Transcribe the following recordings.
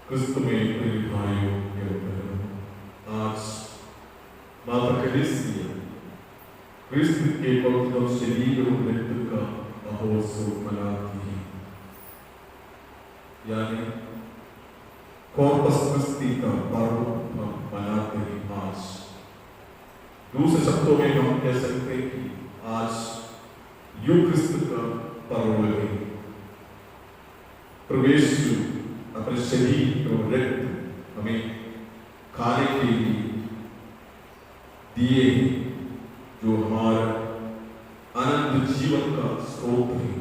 क्रिस्त में प्रिय भाइयों एवं बहनों, आज माता कलीसिया क्रिस्त के पवित्र शरीर और मृत्यु का महोत्सव मनाती है, यानी कॉर्पस क्रिस्टी का पर्व हम मनाते हैं आज। दूसरे शब्दों में हम कह सकते हैं कि आज यूक्रिस्ट का पर्व है। प्रवेश अपने शरीर और रक्त हमें खाने के लिए दिए, जो हमारा अनंत जीवन का स्रोत है।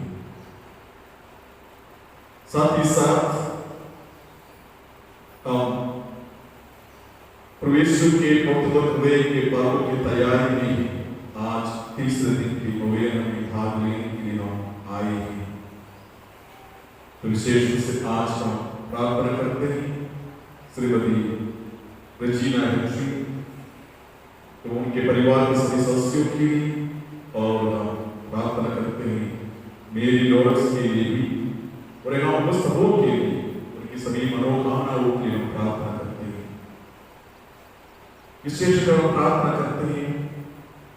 साथ ही साथ हम प्रवेश के पवित्र के पर्व की तैयारी में आज तीसरे दिन की नोवेना में भाग लेने के लिए हम आए हैं। तो विशेष रूप से आज हम प्रार्थना करते हैं श्रीमती रजीना हेनरी तो उनके परिवार के सभी सदस्यों की, और प्रार्थना करते हैं मेरी लॉरेंस के लिए भी और यहाँ उपस्थित हो के लिए, उनकी सभी मनोकामनाओं के लिए हम प्रार्थना करते हैं। विशेषकर हम प्रार्थना करते हैं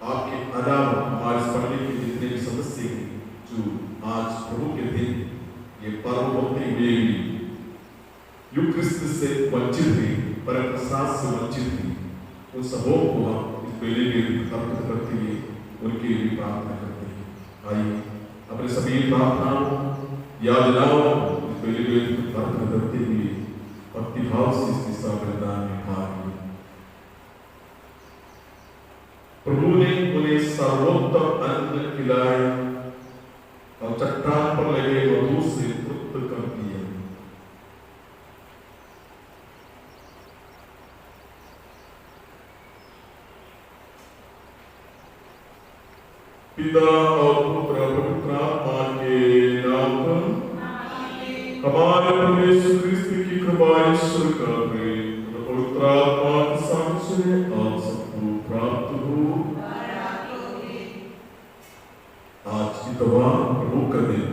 आपके अलावा हमारे पढ़ने के जितने भी सदस्य हैं जो आज प्रभु के दिन ये पर्व होते हुए भी यूक्रिस्ट से वंचित हैं, पर प्रसाद से वंचित हैं, उन सबों को हम इस बेले में अर्पित करते हुए उनके लिए प्रार्थना करते हैं। आइए अपने सभी प्रार्थनाओं याद लाओ, इस बेले में प्रार्थना करते हुए भक्ति भाव से इस दिशा बलिदान में भाग लें। प्रभु ने उन्हें सर्वोत्तम अन्न खिलाया और चट्टान पर लगे मधु से तृप्त कर दिया। पिता और पुत्र पवित्र आत्मा के नाम पर हमारे प्रभु यीशु क्रिस्त की कृपा, ईश्वर का प्रेम और पवित्र आत्मा के साक्षी आप सबको प्राप्त हो। आज इतवार प्रभु का दिन,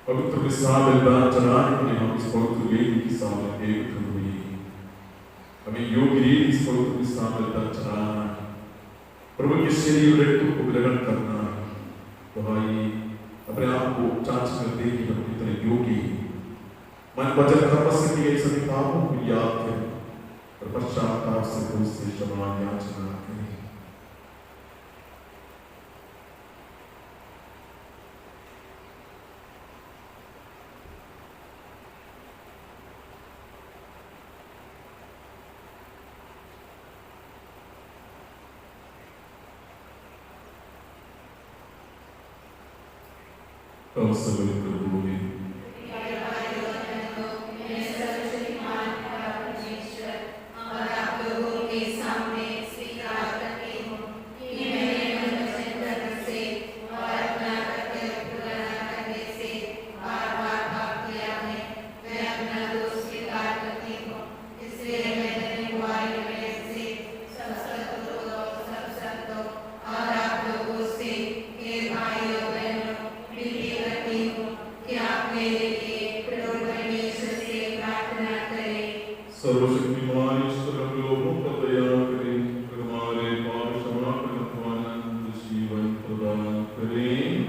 पवित्र विश्राम बलिदान चढ़ाने के लिए हम इस पवित्र वेदी के सामने एकत्र हुए। हमें योग्य इस पवित्र विश्राम बलिदान चढ़ाना है, प्रभु के शरीर रक्त को ग्रहण करना है। तो भाई अपने आप को जांच करते कि हम कितने योगी हैं। मन वचन कर्म से किए सभी पापों को याद करें और पश्चाताप से प्रभु से क्षमा याचना करें। तो सब प्रभु ने और आप लोगों के सामने स्वीकार करने सर्वशक्तिमान ईश्वर हम लोगों पर दया करें, हमारे पाप क्षमा कर अनंत जीवन प्रदान करें।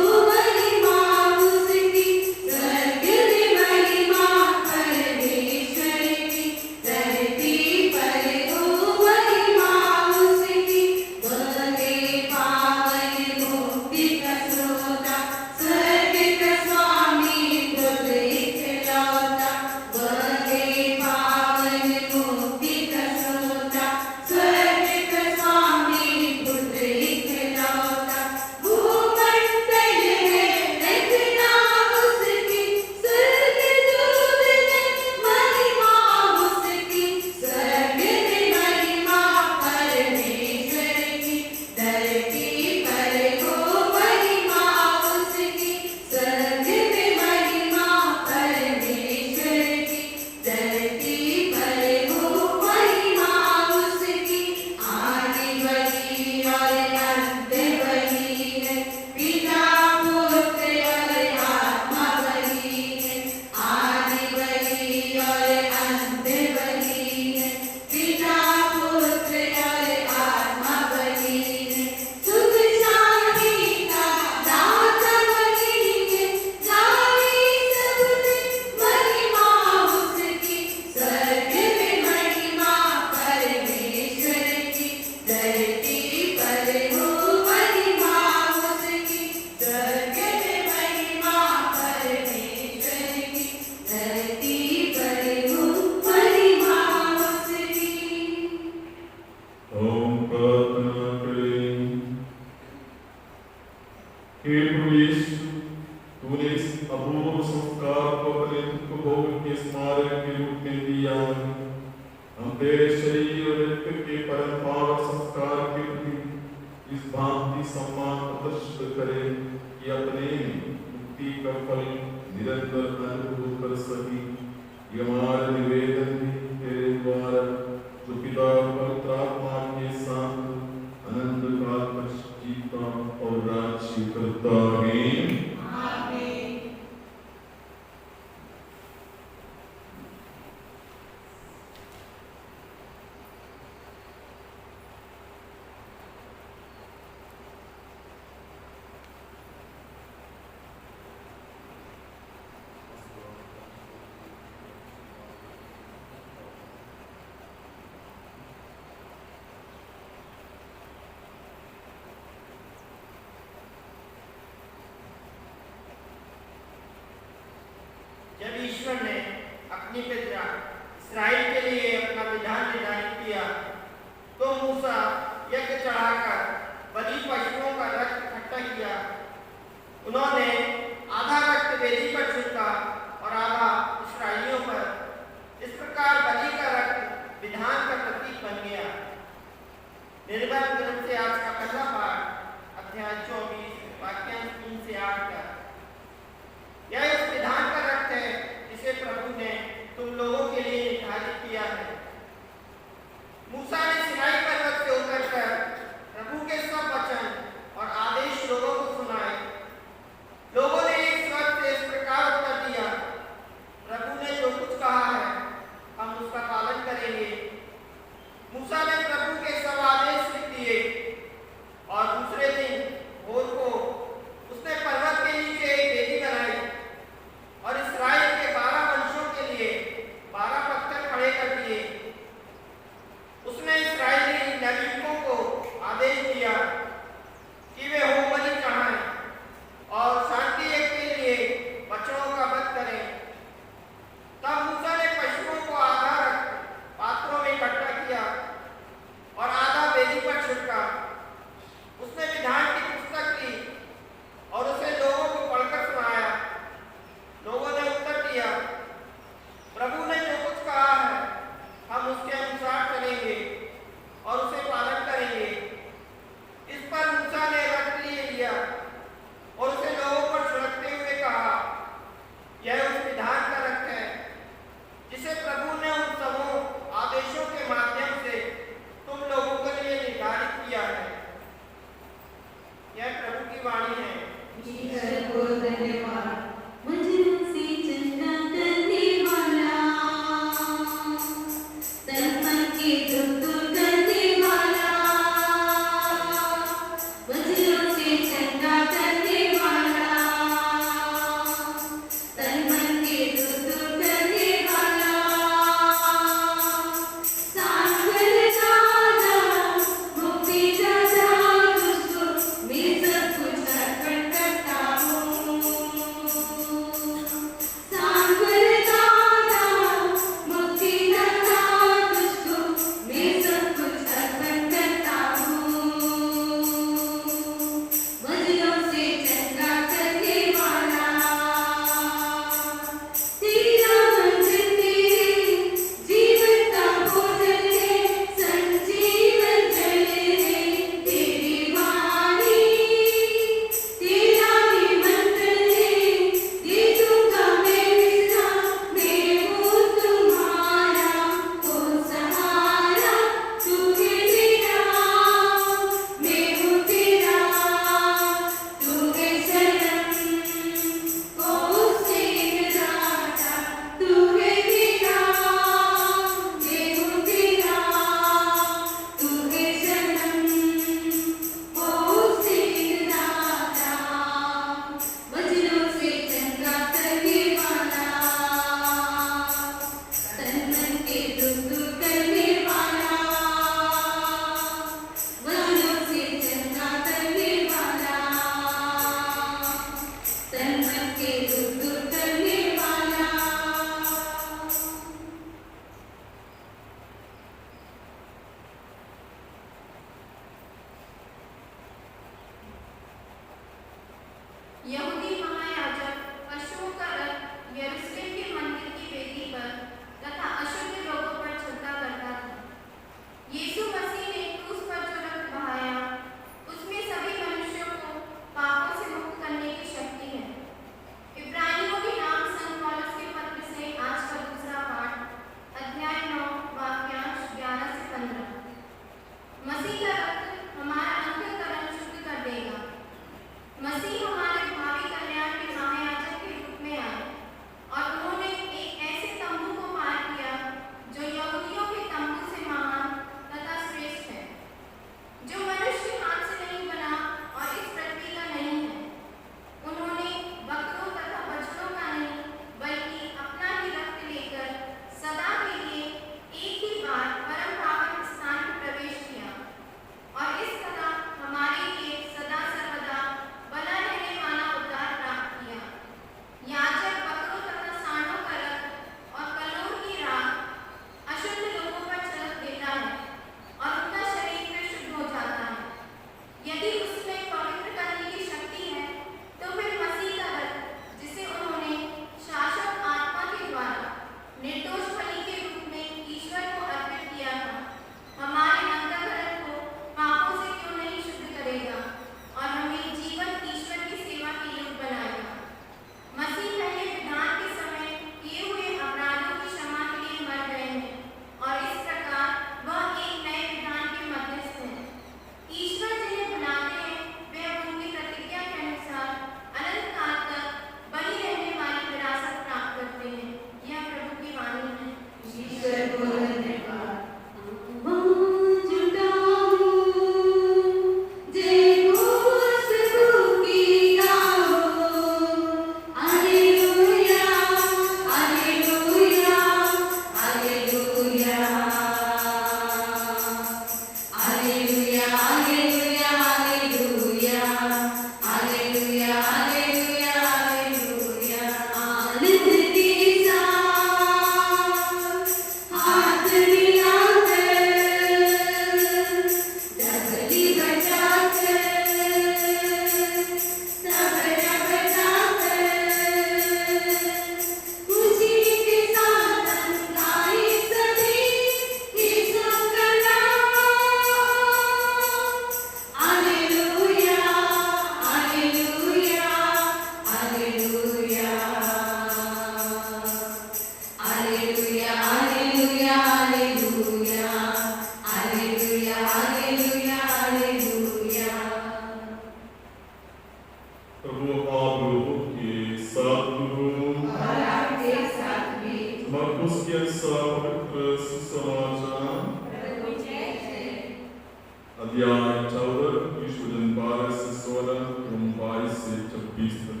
अध्याय 14 यीशु जन 12 से 16 एवं 22 से 26 तक।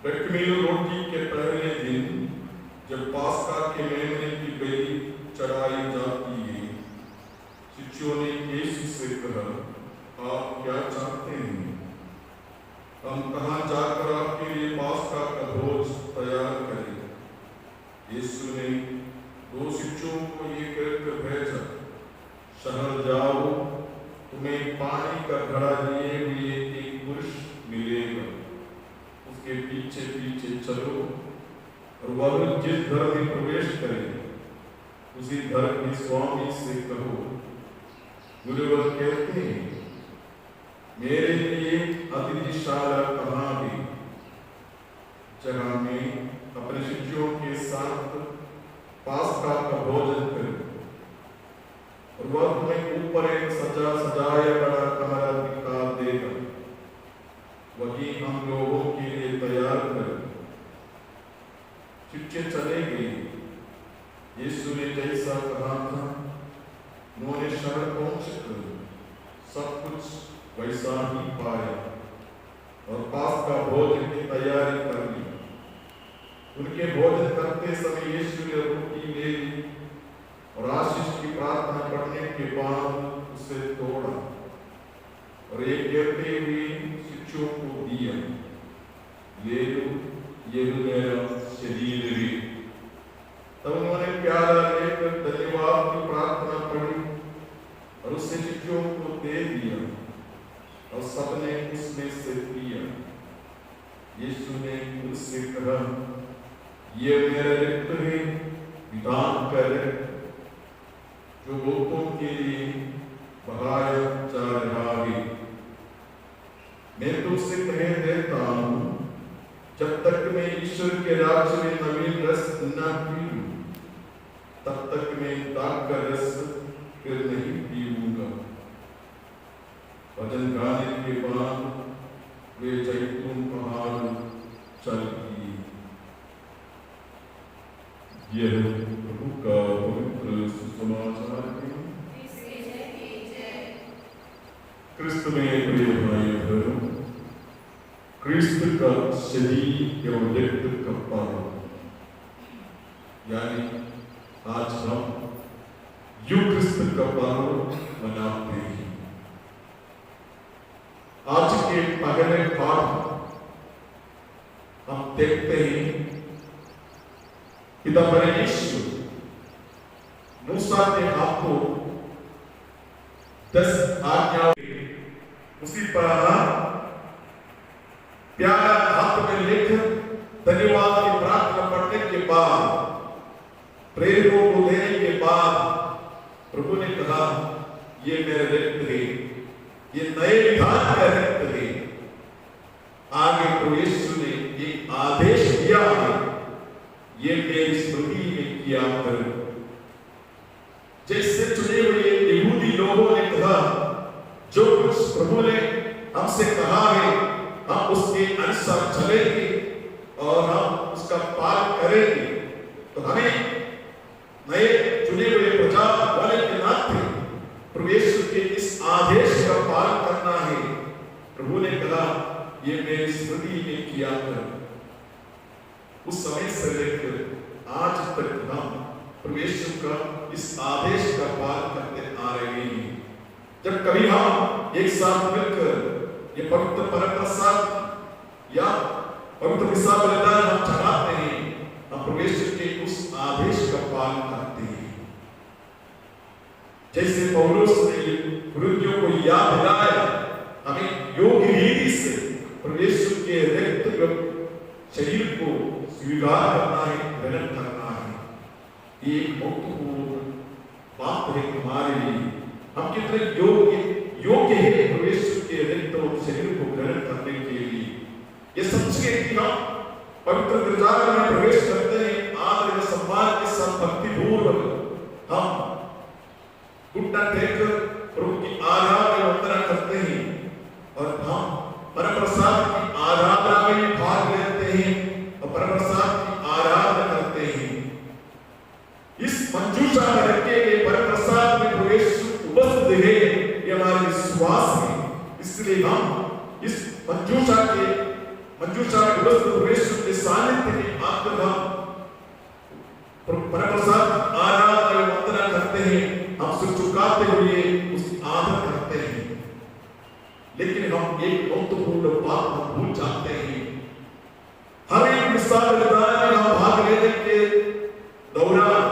बटमील रोटी के पहले दिन जब पास्का के मेमने की बलि चढ़ाई जाती है, शिष्यों ने यीशु से कहा, आप क्या चाहते हैं? हम कहाँ जाकर आपके लिए पास्का का भोज तैयार करें? यीशु ने 2 शिष्यों को ये कहकर भेजा, शहर जाओ, तुम्हें पानी का घड़ा लिए हुए एक पुरुष मिलेगा, उसके पीछे पीछे चलो और वह जिस घर में प्रवेश करे उसी घर के स्वामी से कहो, गुरुवर कहते हैं, मेरे लिए अतिथिशाला कहाँ है, जहाँ मैं अपने शिष्यों के साथ पास्का का भोजन करूं, और वह तुम्हें ऊपर एक सजाया बड़ा कमरा दिखा देगा, वही हम लोगों के लिए तैयार करें। शिष्य चले गए। यीशु ने जैसा कहा था, उन्होंने शहर पहुंचकर सब कुछ वैसा ही पाया और पास्का भोजन की तैयारी कर ली। उनके भोजन करते समय यीशु ने रोटी ले ली और आशीष की प्रार्थना करने के बाद उसे तोड़ा और एक कहते हुए शिष्यों को दिया, ले लो, ये मेरा शरीर है। तब उन्होंने प्याला लेकर धन्यवाद की प्रार्थना पढ़ी और उसे शिष्यों को दे दिया और सबने उसमें से पिया। यीशु ने उनसे कहा, ये मेरा रक्त है, विधान कर जो बहुतों के लिए बहाया जा रहा है। मैं तुमसे कह देता हूं, जब तक मैं ईश्वर के राज्य में नवीन रस न पी लूं, तब तक मैं दाग का रस फिर नहीं पीऊंगा। भजन गाने के बाद वे जैतून पहाड़ चल दिए। यह प्रभु का पवित्र सुसमाचार है। क्रिस्त में प्रिय भाई बहनों, क्रिस्त का शरीर एवं रक्त का पावन, यानी आज हम यूक्रिस्ट का पर्व मनाते हैं। आज के पहले पाठ हम देखते हैं, पिता परमेश्वर मूसा के हाथों 10 आज्ञाओं उसी तरह प्यारा हाथ में लेकर धन्यवाद की प्रार्थना पढ़ने के बाद, प्रेरितों को देने के बाद प्रभु ने कहा, ये मेरे रक्त है, ये नए विधान का रक्त है। आगे प्रभु यीशु ने एक आदेश दिया है, ये मेरी स्मृति में किया करो। जैसे चुने हुए यहूदी लोगों ने कहा, जो कुछ प्रभु ने हमसे कहा है हम उसके अनुसार चलेंगे और हम उसका पालन करेंगे, तो हमें नए चुने हुए प्रजा वाले के नाते प्रभु यीशु के इस आदेश का पालन करना है। प्रभु ने कहा, ये मेरी स्मृति में किया करो। उस समय से लेकर आज तक हम प्रभु यीशु का इस आदेश का पालन करते आ रहे हैं। जब कभी हम एक साथ मिलकर ये पवित्र परमप्रसाद या पवित्र मिसा बलिदान हम चढ़ाते हैं, हम प्रभु यीशु के उस आदेश का पालन करते हैं। जैसे पौलुस ने कुरिन्थियों को याद दिलाया, हमें योग्य रीति से प्रभु यीशु के रक्त शरीर को स्वीकार करना है, ग्रहण करना है। एक महत्वपूर्ण बात है हमारे लिए, हम कितने योग्य है प्रभु यीशु के रक्त और शरीर को ग्रहण करने के लिए। ये समझिए कि हम पवित्र गिरजाघर में प्रवेश करते हैं, आदर व सम्मान के साथ भक्ति पूर्वक हम घुटना टेककर प्रभु की आराधना वंदना करते हैं और हम परमप्रसाद की आराधना में भाग लेते हैं और परमप्रसाद की आराधना करते हैं। इस मंजूषा में रखे गए परमप्रसाद में प्रभु यीशु उपस्थित है। इसलिए हम इस मंजूषा में उपस्थित परमेश्वर के सानिध्य में आकर हम परमप्रसाद आराधना एवं वंदना करते हैं, हम सिर झुकाते हुए उसकी आदर करते हैं। लेकिन हम एक महत्वपूर्ण बात हम भूल जाते हैं। हर एक मिसाल में हम भाग लेने के दौरान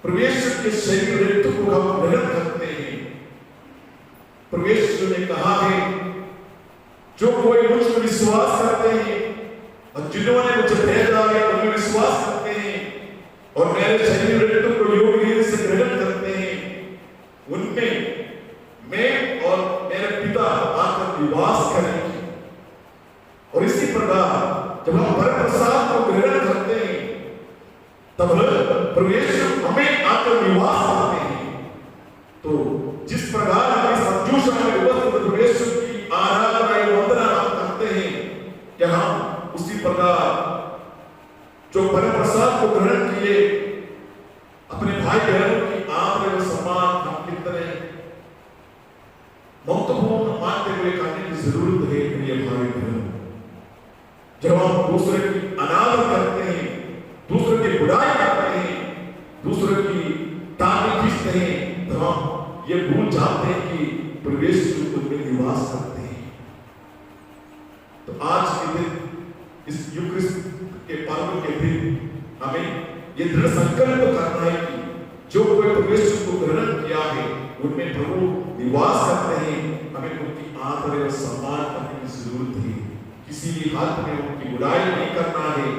परमेश्वर के शरीर रक्त को हम ग्रहण करते हैं। परमेश्वर ने कहा है, जो कोई मुझ पर विश्वास करते हैं और जिन्होंने मुझे भेजा है उनमें विश्वास करते हैं और मेरे शरीर रक्त को योग्य से ग्रहण करते हैं, उनमें मैं और मेरे पिता आकर निवास करेंगे। और इसी प्रकार जब हम परमप्रसाद को ग्रहण करते हैं तब परमेश्वर हमें आकर निवास करते हैं। तो जिस प्रकार हम इस मंजूषा में उपस्थित परमेश्वर की आराधना एवं वंदना करते हैं, क्या हम उसी प्रकार जो परमप्रसाद को ग्रहण किए अपने भाई बहनों की आदर एवं सम्मान हम कितने महत्वपूर्ण मानते हुए करने की जरूरत है। प्रिय भाई बहनों, जब हम दूसरे की अनादर करते हैं, दूसरे की बुराई करते हैं, दूसरे की टांग खींचते हैं, तो हम ये भूल जाते हैं कि परमेश्वर उनमें निवास करते हैं। तो आज के दिन इस यूक्रिस्ट के पर्व के दिन हमें ये दृढ़ संकल्प करना है कि जो कोई परमेश्वर को ग्रहण किया है उनमें प्रभु निवास करते हैं। हमें उनकी आदर और सम्मान करने की जरूरत है। किसी भी हालत में उनकी बुराई नहीं करना है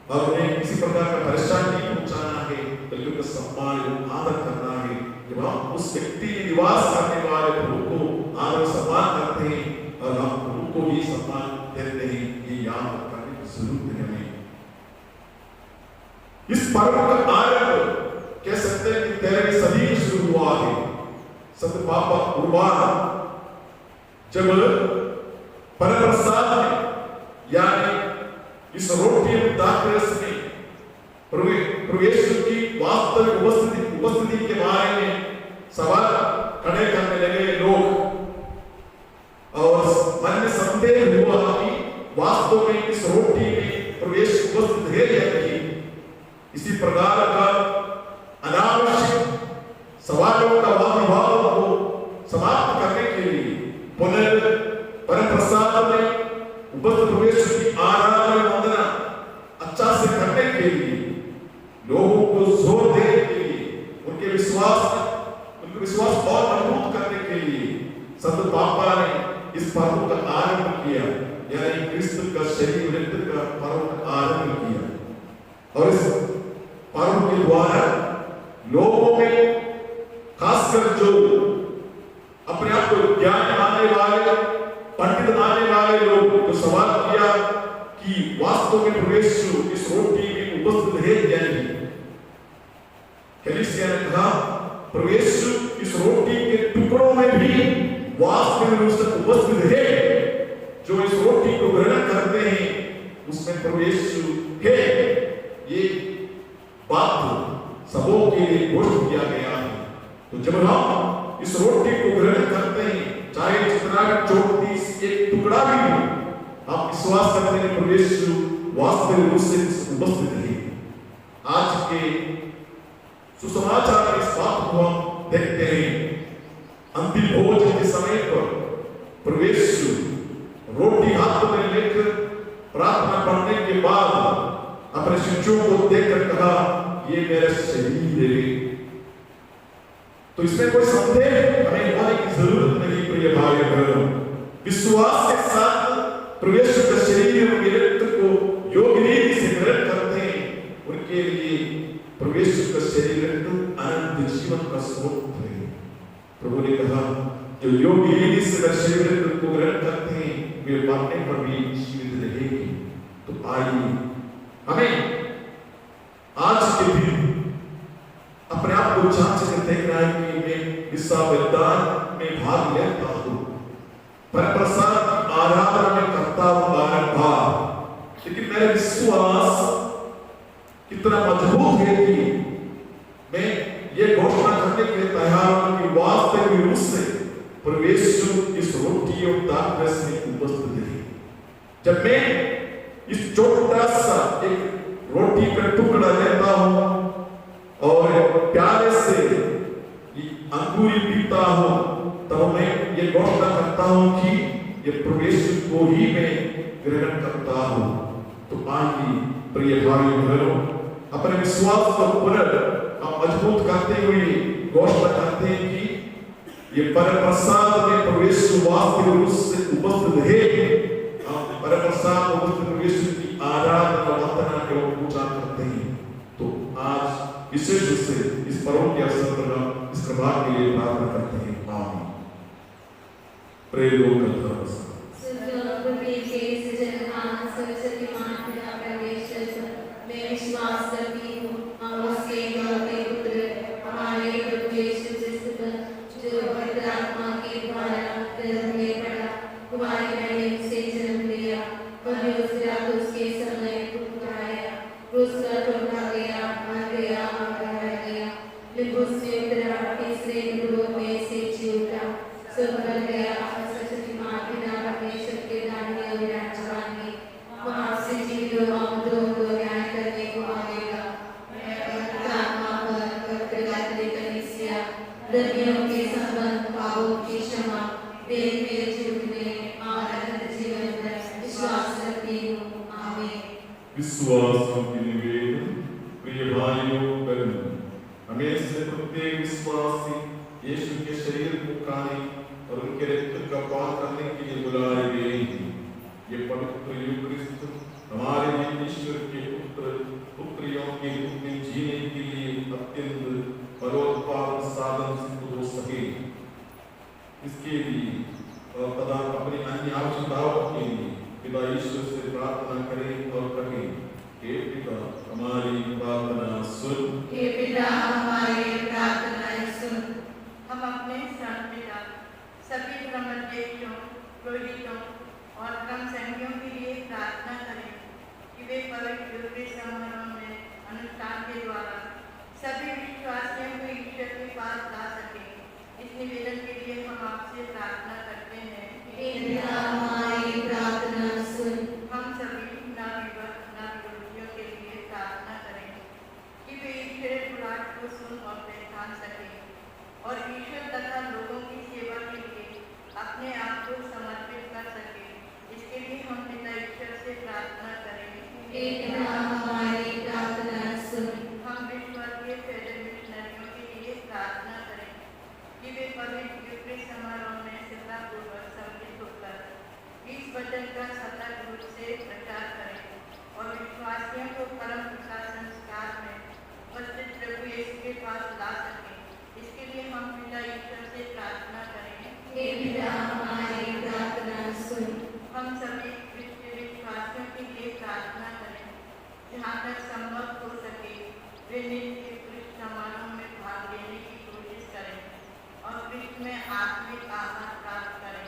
और उन्हें किसी प्रकार का परेशानी नहीं पहुंचाना है, बल्कि उनका सम्मान और आदर करना है। जब हम उस व्यक्ति निवास करने वाले प्रभु को आदर और सम्मान करते हैं और हम प्रभु को भी सम्मान देते हैं, ये याद करने की जरूरत है। हमें इस पर्व का आरंभ कह सकते हैं कि 13वीं सदी में शुरू हुआ है। संत पापा उर्बान जब परमप्रसाद में यानी इस रोटी दाखरस में परमेश्वर की वास्तविक उपस्थिति के बारे में सवाल खड़े करने लगे लोग, और मन में संदेह हुआ कि वास्तव में इस रोटी में परमेश्वर उपस्थित है या नहीं। इसी प्रकार का अनावश्यक सवालों का वाद को समाप्त करने के लिए पुनः परमप्रसाद में उपस्थित परमेश्वर की आराधना वंदना अच्छा से करने के लिए, लोगों को जोर देने के लिए, उनके विश्वास और मजबूत करने के लिए संत पापा ने इस पर्व का आरंभ किया, यानी क्रिस्त का शरीर रक्त का पर्व का आरंभ किया। और इस पर्व के द्वारा लोगों में, खासकर जो अपने आप को ज्ञान मानने वाले, पंडित मानने वाले लोग, तो सवाल किया कि वास्तव में परमेश्वर इस रोटी में उपस्थित है या नहीं। कलीसिया ने कहा परमेश्वर इस रोटी के टुकड़ों में भी वास्तव में उपस्थित है। जो इस रोटी को ग्रहण करते हैं उसमें परमेश्वर है। ये बात सबों के लिए घोषित किया गया है। तो जब हम इस रोटी को ग्रहण करते हैं, चाहे जितना छोटी सी एक टुकड़ा भी हो, आप विश्वास करते हैं परमेश्वर वास्तविक रूप से उपस्थित है। आज के सुसमाचार इस बात को हम देखते हैं। अंतिम भोजन के समय पर परमेश्वर रोटी हाथ में लेकर प्रार्थना पढ़ने के बाद अपने शिष्यों को देखकर कहा, ये मेरा शरीर है। तो इसमें कोई संदेह हमें होने की जरूरत नहीं। प्रिय भाई बहनों, विश्वास के साथ परमेश्वर का शरीर और रक्त को योग्य रीति से ग्रहण करते हैं, उनके लिए परमेश्वर का शरीर रक्त अनंत जीवन का स्रोत है। प्रभु ने कहा, जो योग्य रीति से शरीर रक्त को ग्रहण करते हैं वे मरने पर भी जीवित रहेंगे। तो आइए हमें आज के दिन अपने आप को जांच कर देखना है कि मैं इस बलिदान में भाग लेता हूं, परमप्रसाद की आराधना में करता हूं बारंबार, लेकिन मेरा विश्वास कितना मजबूत है कि मैं ये घोषणा करने के लिए तैयार हूं कि वास्तविक रूप से प्रवेश इस रोटी और दाखरस में उपस्थित है। जब मैं इस छोटा सा एक रोटी का टुकड़ा लेता हूं और प्यारे से अंगूरी पीता हूं, तब मैं ये घोषणा करता हूं कि ये प्रवेश को ही मैं ग्रहण करता हूं। तो आइए प्रिय भाइयों बहनों, अपने विश्वास को मजबूत करते हुए घोषणा करते हैं कि ये परप्रसाद में प्रवेश वास्तविक रूप से उपस्थित है। हम परप्रसाद उपस्थित प्रवेश की आराधना वंदना के पूजा करते हैं। तो आज विशेष रूप से इस पर्व के अवसर पर हम इस प्रभा के लिए प्रार्थना करते हैं। आमीन। प्रेम मैं विश्वास करती हूँ हम उसके इकलौते पुत्र हमारे प्रभु यीशु क्रिस्त जो पवित्र आत्मा के द्वारा गर्भ में पड़ा, कुमारी मरियम से जन्म लिया, पन्नियों पिलातुस के समय उठाया, क्रूस पर टोका गया, मर गया और गाड़ा गया, लिबुस में उतरा, तीसरे दिन में से जी उठा, स्वर्ग पर गया, सरस्वती माँ पिता परमेश्वर के दाहिने ओर विराजमान है, वहाँ से जीवितों और मृतों को न्याय करने को आएगा। धर्मियों के संबंध पापों की क्षमा देने झूठने और अनंत जीवन में विश्वास करती हूँ। आमीन। विश्वास की निवेदन। प्रिय भाइयों बहनों, हमें से प्रत्येक विश्वासी यीशु के शरीर को खाने और उनके रक्त का पान करने के लिए बुलाए गए हैं। ये पवित्र यूकरिस्ट हमारे लिए ईश्वर के पुत्रियों के रूप में जीने के लिए अत्यंत फलोत्पादक साधन सिद्ध हो सके। इसके लिए तथा अपनी अन्य आवश्यकताओं के लिए पिता ईश्वर से प्रार्थना करें और कहें, हे पिता हमारी प्रार्थना सुन। हे पिता हमारी प्रार्थना सुन। हम अपने संत पिता सभी ब्रह्मदेवियों, पुरोहितों और कर्मचारियों के लिए प्रार्थना करें कि वे पवित्र यूकरिस्ट समारोह में अनुष्ठान के द्वारा सभी विश्वासियों को ईश्वर के पास ला सके। इस निवेदन के लिए हम आपसे प्रार्थना करते हैं, हे पिता हमारी प्रार्थना सुन। हम सभी नवयुवतियों के लिए प्रार्थना करें कि वे ईश्वर बुलाहट को सुन और पहचान सके और ईश्वर तथा लोगों की सेवा के लिए अपने आप को समर्पित कर सके। इसके लिए हम पिता ईश्वर से प्रार्थना करें, हे पिता हमारी प्रार्थना सुन। हम विश्ववर्गीय फेडरल मिशनरियों के लिए प्रार्थना करें कि वे पवित्र यूकरिस्ट समारोह में श्रद्धापूर्वक सम्मिलित होकर इस वचन का सतत रूप से प्रचार करें और विश्वासियों को परम प्रसाद संस्कार में उपस्थित प्रभु यीशु के पास ला सके। इसके लिए हम पिता ईश्वर से प्रार्थना करें, हे पिता हमारी प्रार्थना सुन। हम सभी विश्वासियों के लिए प्रार्थना करें जहाँ तक संभव हो सके वे नित्य यूकरिस्ट समारोह में भाग लेने की कोशिश करें और कृष्ण में आत्मिक आहार प्राप्त करें।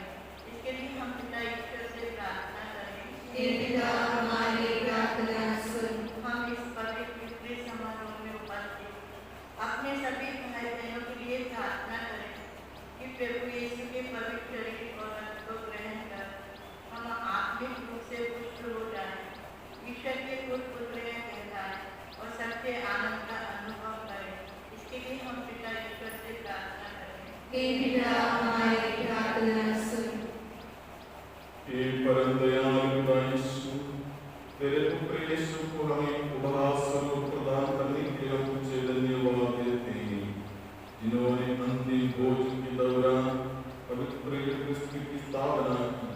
इसके लिए हम पिता ईश्वर से प्रार्थना करें, हे पिता हमारी प्रार्थना सुन। हम इस पवित्र यूकरिस्ट समारोह में उपस्थित अपने सभी भाई बहनों के लिए प्रार्थना करें कि प्रभु यीशु के पवित्र शरीर और रक्त को ग्रहण कर हम आत्मिक रूप से पुष्ट हो जाएं, ईश्वर के पुत्र कहलाएं और सबसे आनंद का अनुभव करें। इसके लिए हम पिता ईश्वर से प्रार्थना करें, हे पिता हमारी प्रार्थना सुन। हे परम दयालु पिता यीशु, तेरे पुत्र यीशु को हमें उपहार स्वरूप प्रदान करने के लिए हम तुझे धन्यवाद देते हैं, जिन्होंने अंतिम भोज के दौरान पवित्र यूकरिस्ट की स्थापना की,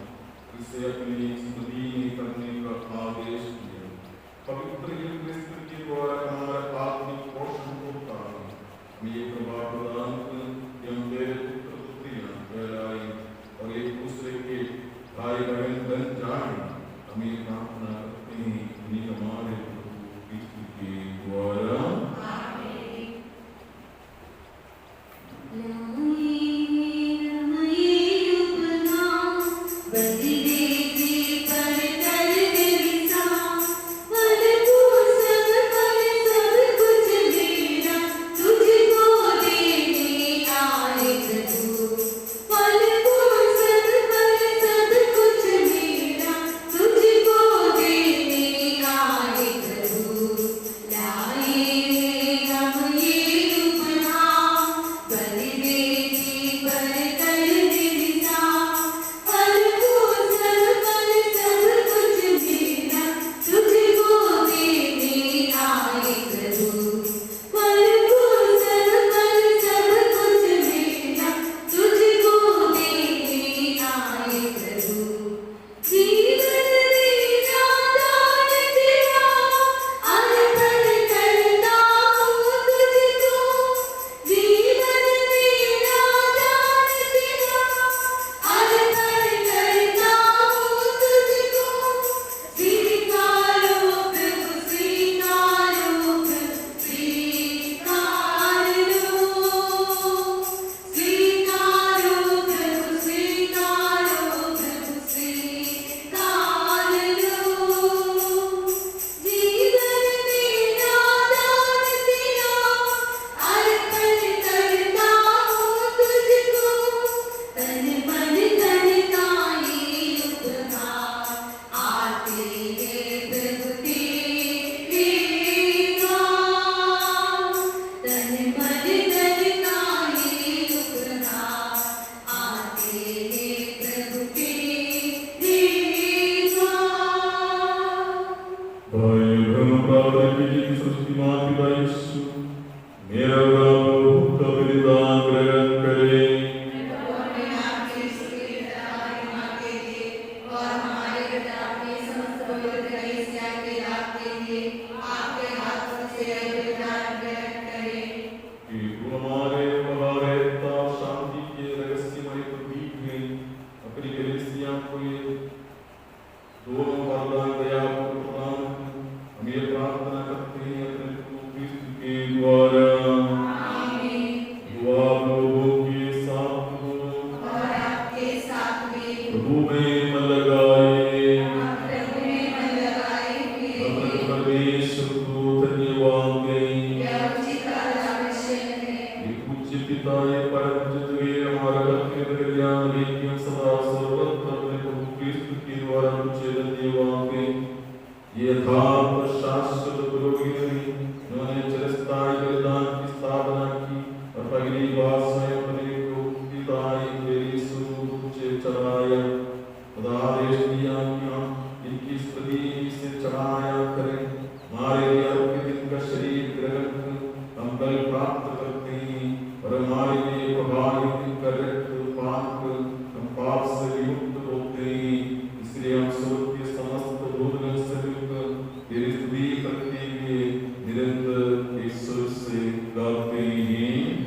इसे अपनी स्मृति करने का आदेश दिया। पवित्र यूकरिस्ट के द्वारा हमारा आत्मिक पोषण होता है। हम ये प्रभाव प्रदान कर हम तेरे पुत्र पुत्रियां कहलाएं और एक दूसरे के भाई बहन बन जाएं। हम ये प्रार्थना करते हैं इन्हीं हमारे प्रभु यीशु के द्वारा। तुझको दे पिता ये परम जित हुए हमारा भक्ति कल्याण लेकिन सदा सर्वत्र अपने प्रभु क्रिस्त के द्वारा तुझे धन्यवाद ये यथार्थ शाश्वत पुरोहित उन्होंने चिरस्थायी बलिदान की स्थापना की और पहली बार स्वयं अपने को पिताई मेरी स्वरूप तुझे चढ़ाया खुदा आदेश दिया कि हम इनकी स्तुति से चढ़ाया करें हमारे लिए आपके दिन का शरीर ग्रहण कर हम बल प्राप्त करते हैं और हमारे लिए प्रभावित कर रक्त पान कर हम पाप से विमुक्त होते हैं इसलिए हम स्वर्ग के समस्त भोजन से मिलकर तेरी स्तुति करते हुए निरंतर ईश्वर से गाते हैं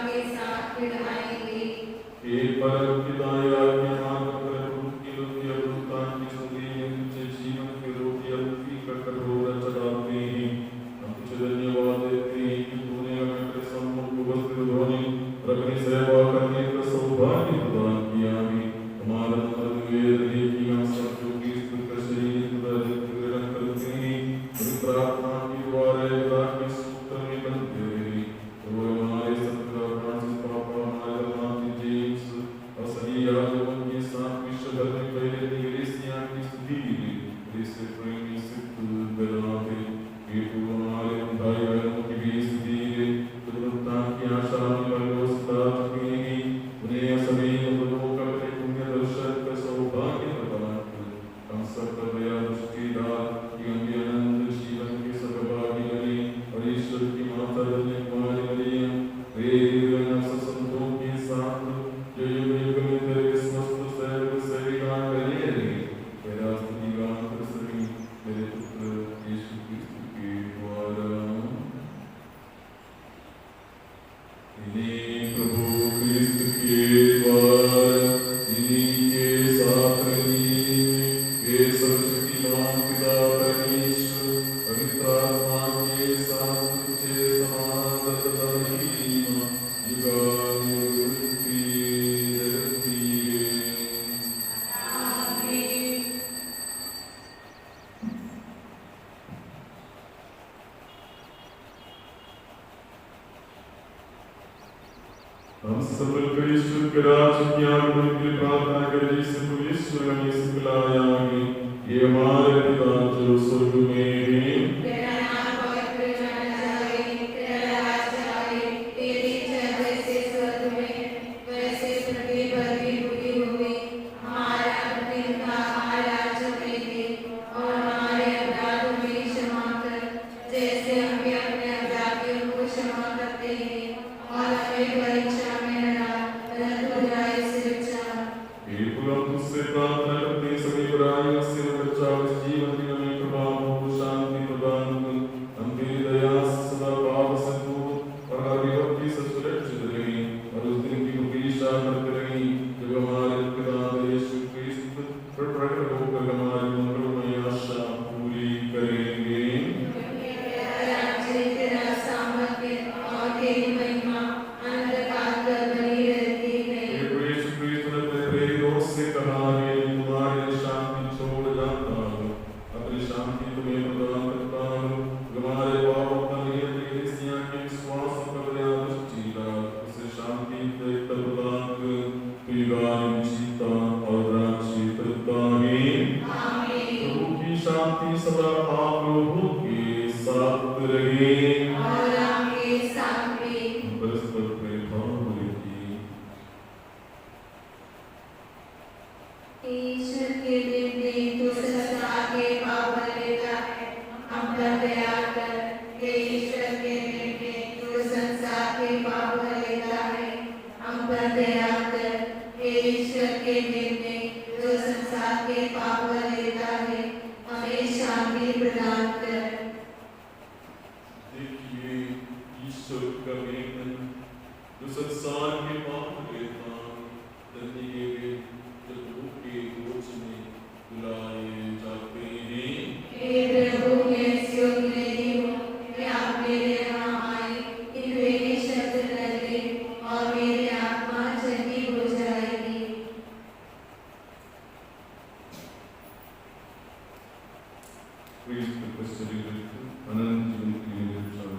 के हम सब मिलकर ईश्वर के राज्य की आगमन के लिए प्रार्थना करें, जिससे तू ईश्वर हमें सिखलाया है। ये हमारे पिता जो स्वर्ग में है, तेरा नाम पवित्र जाना जाए, तेरा राज्य आए, तेरी इच्छा जैसे स्वर्ग में वैसे पृथ्वी पर भी पूरी होवे। हमारा प्रतिदिन का आहार आज हमें दे, और हमारे अपराधों में क्षमा कर, जैसे हम भी अपने अपराधियों को क्षमा करते हैं, और हमें परीक्षा में न डाल, परंतु बुराई से बचा। हे प्रभु, तुझसे प्रार्थना करते सभी बुराइयों से बचाओ, इस जीवन में हमें प्रभाव हो, शांति प्रदान कर। हम तेरी दया से सदा पाप से दूर और हर विपत्ति से सुरक्षित रहें, और उस दिन की प्रतीक्षा करते रहें जब हमारे पिता यीशु क्रिस्त प्रकट होकर हमारी मंगलमय आशा पूरी करेंगे। राज्य, तेरा सामर्थ्य और तेरी महिमा अनंतकाल तक बनी रहती है। यीशु क्रिस्त ने अपने प्रेरितों से कहा है, तुम्हारे लिए शांति छोड़ जाता हूँ, अपनी शांति तुम्हें प्रदान करता हूँ। हमारे पापों का नियंत्रण क्रिस्टियन के विश्वास पर दया दृष्टि रख, उसे शांति देकर प्रदान कर, पीगाम जीता और रक्षित करता है। प्रभु की शांति सदा आप लोगों के साथ रहे। और आपके साथ भी। परस्पर प्रेम भाव रखिए। ईश्वर के निर्णय तो संसार के पाप लेता है, हम पर दया कर। हे ईश्वर के निर्णय तो संसार के पाप लेता है, हम पर दया कर। हे ईश्वर के निर्णय तो संसार के पाप लेता है, हमें शांति प्रदान कर। देखिए ईश्वर का वेतन जो संसार के पाप लेता, धन्य है वे जो प्रभु के गोद में बुलाए जाते हैं। हे प्रभु, मैं इस योग्य नहीं हूँ कि आप मेरे यहाँ आए, इन मेरे शब्द लगे और मेरी आत्मा चंगी हो जाएगी। क्रिस्त के शरीर अनंत जीवन के लिए विचार।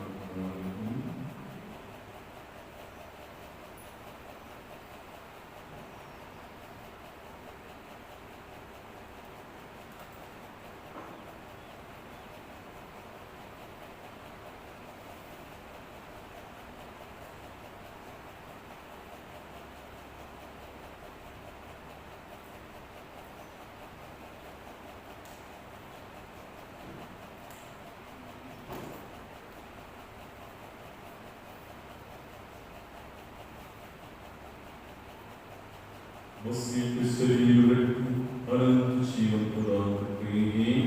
मसीह के शरीर रख अनंत जीवन प्रदान करते हैं।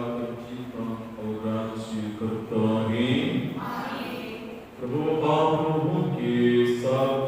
आकर जीता और राज्य करता है। प्रभु आप लोगों के साथ